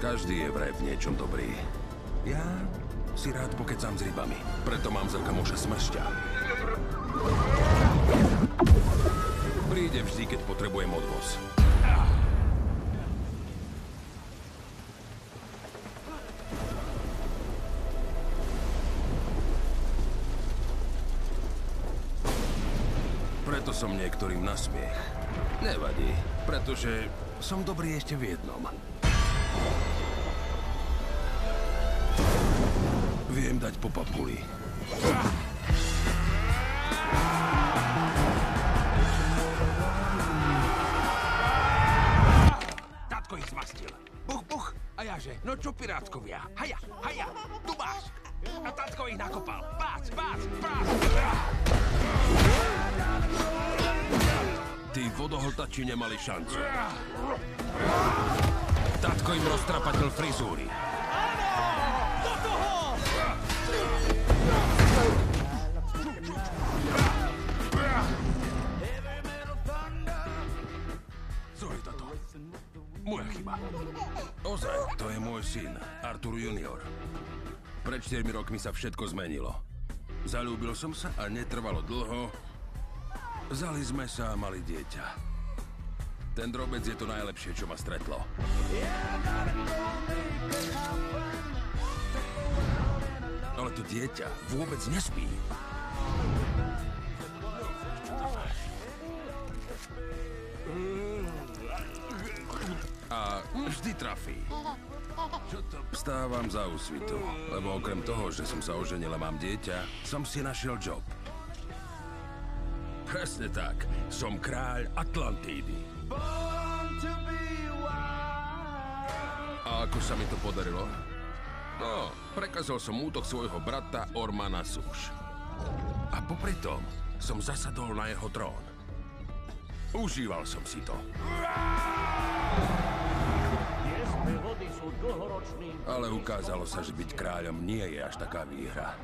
Každý je vraj v niečom dobrý. Ja si rád pokecám s rybami. Preto mám za kamoša smršťa. Príde vždy, keď potrebujem odvoz. Preto som niektorým na smiech. Nevadí, pretože som dobrý ešte v jednom. Viem dať po papuli. Tatko ich zmastil. Buch, buch. A jaže, no čo pirátkovia? Haja, haja, tu máš. A tatko ich nakopal. Pác, pác, pác. Tí vodohltači nemali šancu. Tatko im roztrapatil frizúry. Sorry, tato. Moja chyba. Ozaj, to je môj syn, Arthur Junior. Pred 4 rokmi sa všetko zmenilo. Zaľúbil som sa a netrvalo dlho. Vzali sme sa a mali dieťa. Ten drobec je to najlepšie, čo ma stretlo. Ale to dieťa vôbec nespí. A vždy trafí. Vstávam za úsvitu, lebo okrem toho, že som sa oženil a mám dieťa, som si našiel job. Presne tak. Som kráľ Atlantídy. A ako sa mi to podarilo? No, prekazal som útok svojho brata Ormana Suš. A popri tom som zasadol na jeho trón. Užíval som si to. Ale ukázalo sa, že byť kráľom nie je až taká výhra.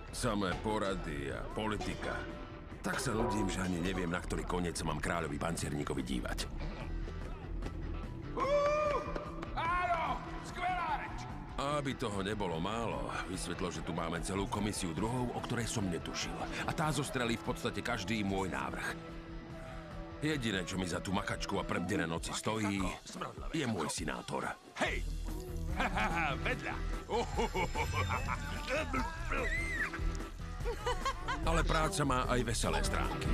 Samé porady a politika. Tak sa nudím, že ani neviem, na ktorý koniec sa mám kráľovi pancierníkovi dívať. Áno, skvelá reč. A aby toho nebolo málo, vysvetlo, že tu máme celú komisiu druhov, o ktorej som netušil. A tá zostrelí v podstate každý môj návrh. Jediné, čo mi za tú makačku a prebdené noci stojí, je môj sinátor. Hej! Vedľa! Ale práca má aj veselé stránky.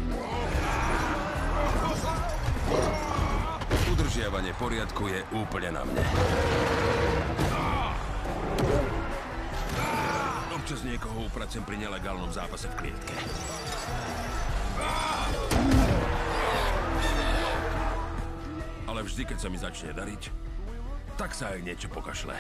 Udržiavanie poriadku je úplne na mne. Občas niekoho upracem pri nelegálnom zápase v klietke. Ale vždy, keď sa mi začne dariť, tak sa aj niečo pokašle.